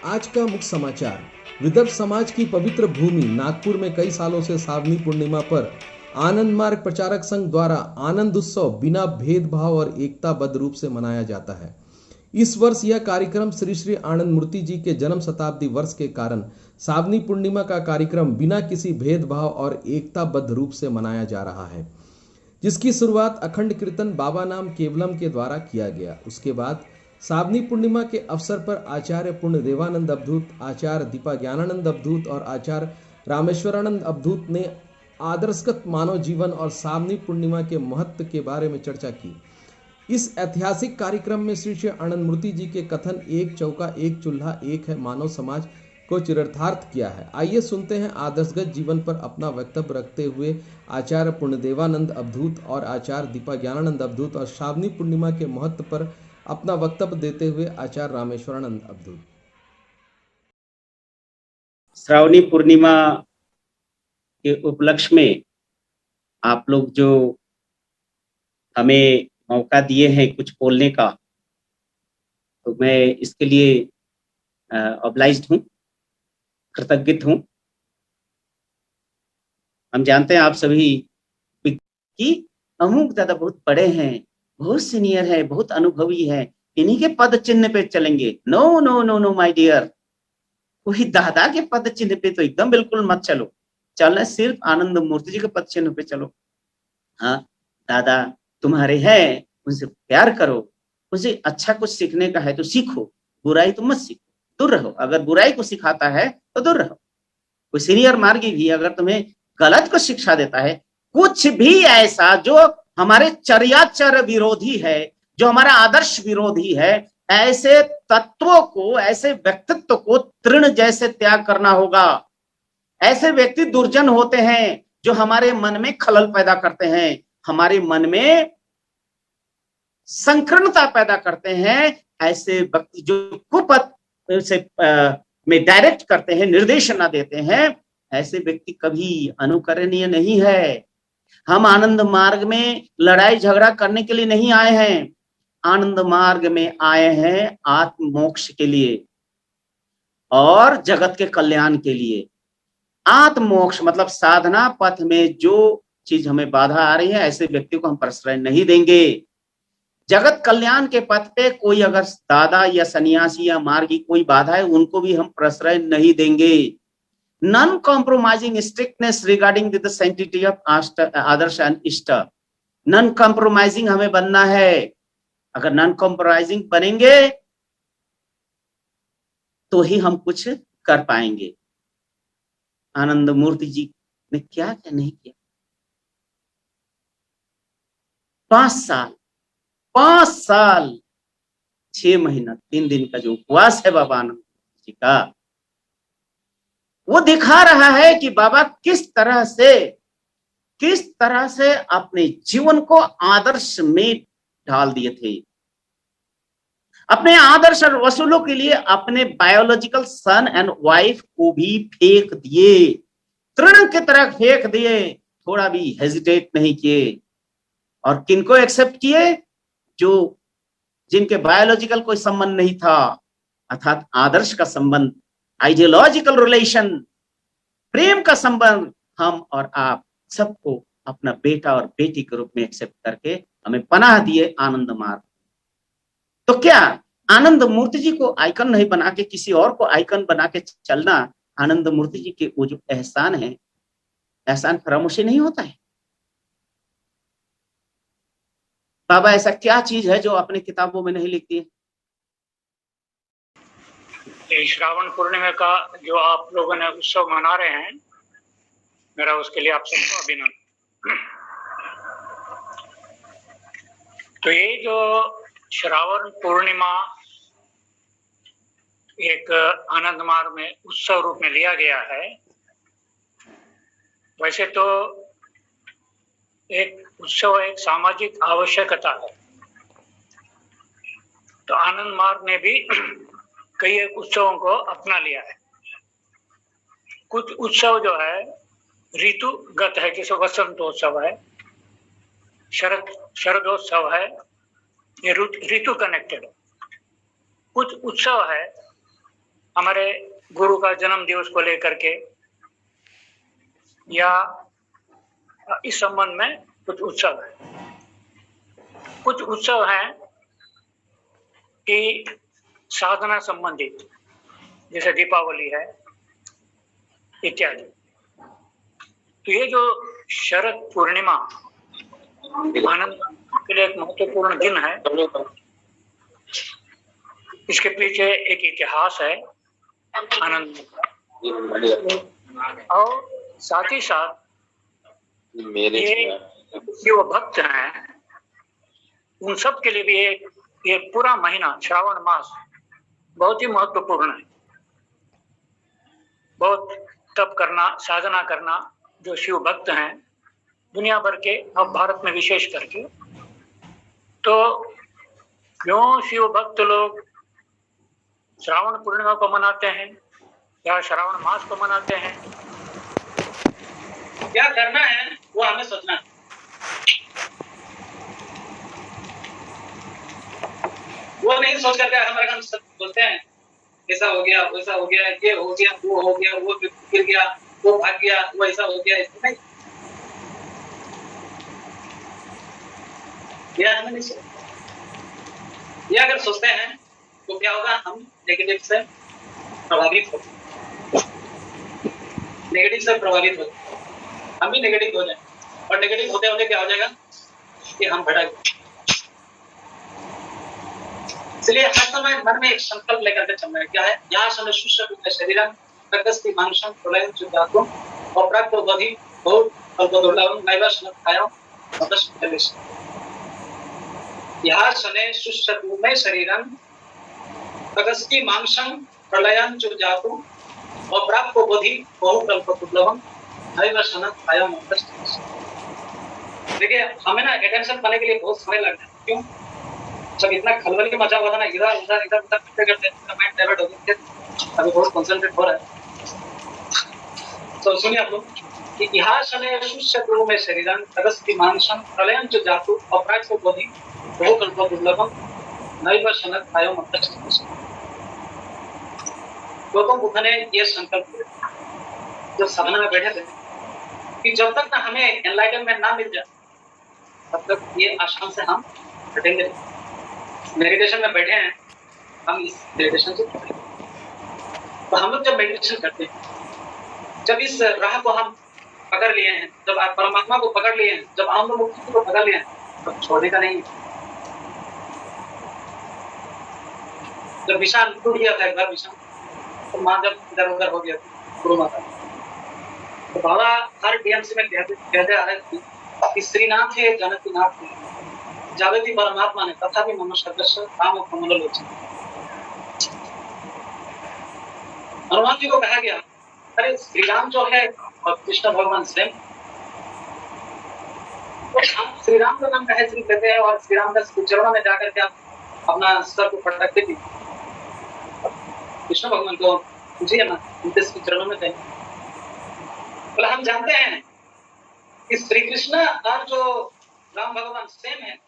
आज का मुख्य समाचार। विदर्भ समाज की पवित्र भूमि नागपुर में कई सालों से सावनी पूर्णिमा पर आनंद मार्ग प्रचारक संघ द्वारा आनंद उत्सव बिना भेदभाव और एकताबद्ध रूप से मनाया जाता है। इस वर्ष यह कार्यक्रम श्री श्री आनंद मूर्ति जी के जन्म शताब्दी वर्ष के कारण सावनी पूर्णिमा का कार्यक्रम बिना किसी भेदभाव और एकताबद्ध रूप से मनाया जा रहा है, जिसकी शुरुआत अखंड कीर्तन बाबा नाम केवलम के द्वारा किया गया। उसके बाद सावनी पूर्णिमा के अवसर पर आचार्य पूर्ण देवानंद अवधूत, आचार्य दीपा ज्ञानानंद अवधूत और आचार्य रामेश्वरानंद अवधूत ने आदर्शगत मानव जीवन और सावनी पूर्णिमा के महत्व के बारे में चर्चा की। इस ऐतिहासिक कार्यक्रम में श्री श्री आनंद मूर्ति जी के कथन एक चौका एक चूल्हा एक है मानव समाज को चरितार्थ किया है। आइए सुनते हैं आदर्शगत जीवन पर अपना वक्तव्य रखते हुए आचार्य पूर्णदेवानंद अवधूत और आचार्य दीपा ज्ञानानंद अवधूत और श्रावणी पूर्णिमा के महत्व पर अपना वक्तव्य देते हुए आचार्य रामेश्वरानंद अवधूत। श्रावणी पूर्णिमा के उपलक्ष्य में आप लोग जो हमें मौका दिए हैं कुछ बोलने का, तो मैं इसके लिए ऑब्लाइज्ड हूँ, कृतज्ञ हूँ। हम जानते हैं आप सभी कि अमुक दादा बहुत बड़े हैं, बहुत सीनियर है, बहुत अनुभवी है, इन्हीं के पद चिन्ह पे चलेंगे। No no no no my dear, कोई दादा के पद चिन्ह पे तो एकदम बिल्कुल मत चलो। चलना सिर्फ आनंद मूर्ति जी के पद चिन्ह पे चलो। हाँ, दादा तुम्हारे हैं, उनसे प्यार करो, उनसे अच्छा कुछ सीखने का है तो सीखो, बुराई तो मत सीखो, दूर रहो। अगर बुराई को सिखाता है तो दूर रहो। कोई सीनियर मार्गी भी अगर तुम्हें गलत को शिक्षा देता है, कुछ भी ऐसा जो हमारे चर्याचर विरोधी है, जो हमारा आदर्श विरोधी है, ऐसे तत्वों को, ऐसे व्यक्तित्व को तृण जैसे त्याग करना होगा। ऐसे व्यक्ति दुर्जन होते हैं जो हमारे मन में खलल पैदा करते हैं, हमारे मन में संकीर्णता पैदा करते हैं। ऐसे व्यक्ति जो कुपथ से में डायरेक्ट करते हैं, निर्देशना देते हैं, ऐसे व्यक्ति कभी अनुकरणीय नहीं है। हम आनंद मार्ग में लड़ाई झगड़ा करने के लिए नहीं आए हैं, आनंद मार्ग में आए हैं आत्म मोक्ष के लिए और जगत के कल्याण के लिए। आत्म मोक्ष मतलब साधना पथ में जो चीज हमें बाधा आ रही है, ऐसे व्यक्ति को हम प्रश्रय नहीं देंगे। जगत कल्याण के पथ पे कोई अगर दादा या सन्यासी या मार्गी कोई बाधा है, उनको भी हम प्रश्रय नहीं देंगे। Non compromising strictness regarding the sanctity of Adarsh and इष्ट। नॉन कॉम्प्रोमाइजिंग हमें बनना है। अगर नॉन कॉम्प्रोमाइजिंग बनेंगे तो ही हम कुछ कर पाएंगे। आनंद मूर्ति जी ने क्या क्या नहीं किया। 5 साल 6 महीना 3 दिन का जो उपवास है बाबा आनंद जी का, वो दिखा रहा है कि बाबा किस तरह से अपने जीवन को आदर्श में ढाल दिए थे। अपने आदर्श और वसूलों के लिए अपने बायोलॉजिकल सन एंड वाइफ को भी फेंक दिए, तृण की तरह फेंक दिए, थोड़ा भी हेजिटेट नहीं किए। और किनको एक्सेप्ट किए? जो जिनके बायोलॉजिकल कोई संबंध नहीं था, अर्थात आदर्श का संबंध, आइडियोलॉजिकल रिलेशन, प्रेम का संबंध, हम और आप सबको अपना बेटा और बेटी के रूप में एक्सेप्ट करके हमें पनाह दिए आनंद मार्ग। तो क्या आनंद मूर्ति जी को आइकन नहीं बना के किसी और को आइकन बना के चलना आनंद मूर्ति जी के वो जो एहसान है, एहसान फरामोशी नहीं होता है? बाबा ऐसा क्या चीज है जो अपनी किताबों में नहीं लिखती है? श्रावण पूर्णिमा का जो आप लोगों ने उत्सव मना रहे हैं, मेरा उसके लिए आप सबको अभिनंदन। तो ये जो श्रावण पूर्णिमा एक आनंद मार्ग में उत्सव रूप में लिया गया है, वैसे तो एक उत्सव एक सामाजिक आवश्यकता है। तो आनंद मार्ग ने भी कई एक उत्सवों को अपना लिया है। कुछ उत्सव जो है ऋतुगत है, जैसे वसंतोत्सव है, शरदोत्सव है, ये ऋतु कनेक्टेड है। कुछ उत्सव है हमारे गुरु का जन्म दिवस को लेकर के या इस संबंध में कुछ उत्सव है। कुछ उत्सव हैं कि साधना संबंधित, जैसे दीपावली है इत्यादि। तो ये जो शरद पूर्णिमा आनंद के लिए एक महत्वपूर्ण दिन है, इसके पीछे एक इतिहास है आनंद का, और साथ ही साथ ये जो भक्त हैं उन सब के लिए भी ये पूरा महीना श्रावण मास बहुत ही महत्वपूर्ण है। बहुत तप करना, साधना करना जो शिव भक्त हैं दुनिया भर के, अब भारत में विशेष करके, तो क्यों शिव भक्त लोग श्रावण पूर्णिमा को मनाते हैं या श्रावण मास को मनाते हैं, क्या करना है वो हमें सोचना है। वो नहीं सोच करके हमारे हम सब बोलते हैं ऐसा हो गया, वैसा हो गया, ये हो गया, वो हो गया, वो गिर गया, वो भाग गया, वो ऐसा हो गया, ऐसा नहीं। यह हमें नहीं सोचना। ये अगर सोचते हैं तो क्या होगा, हम नेगेटिव से प्रभावित हो, नेगेटिव से प्रभावित हो, हम भी नेगेटिव हो जाए, और नेगेटिव होते होते क्या हो जाएगा कि हम भटक। इसलिए हर समय मन में एक संकल्प लेकर के चलना है। क्या है? यहाँ समय शुष्क शरीरम प्रकृति मांसम प्रलयम चुदातुम अप्राप्त बधि बहुत अल्पदुर्लभम नैवश नखायम अदश। यहाँ शने शुष्क में शरीरम प्रकृति मांसम प्रलयम चुदातुम अप्राप्त बधि बहुत अल्पदुर्लभम नैवश नखायम अदश। देखिए हमें ना अटेंशन पाने के लिए बहुत समय लगता है। क्यों? जब इतना खलबली मचा हुआ था ना, इधर उधर करते माइंड डाइवर्ट हो गया, अभी बहुत कंसंट्रेट हो रहा है। तो सुनिए आप लोग कि इतिहास में शुष्क गुरु में शरीरं तगस्ति मानसं प्रलयं च जातु अपराक्ष बोधि बहुत अल्प दुर्लभम नैव शनत आयो मत्तस्य। गौतम बुद्ध ने ये संकल्प लिया जब साधना में बैठे थे कि जब तक ना हमें एनलाइटनमेंट ना मिल जाए तब तक ये आश्रम से हम हटेंगे। मेडिटेशन में बैठे हैं, हम इस मेडिटेशन से तो हम लोग जब मेडिटेशन करते हैं, जब इस राह को हम पकड़ लिए हैं, जब आप परमात्मा को पकड़ लिए हैं, जब हम लोग मुक्ति को पकड़ लिए हैं, तब छोड़ने का नहीं। जब विशाल टूट गया था एक बार, विशाल तो माँ जब इधर उधर हो गया गुरु माता, तो बाबा हर टीएमसी में कहते आ रहे थे कि श्रीनाथ है जानकी नाथ है जागृति परमात्मा ने तथा भी मनुष्य राम कमल लोचन। हनुमान जी को कहा गया, अरे श्री राम जो है और कृष्ण भगवान स्वयं, तो आप श्री राम का नाम कहे श्री कहते हैं और श्री राम के चरणों में जाकर के आप अपना सर को पटकते थे। कृष्ण भगवान को पूछिए ना, उनके चरणों में कहें। बोला हम जानते हैं कि श्री कृष्ण और जो राम भगवान सेम है,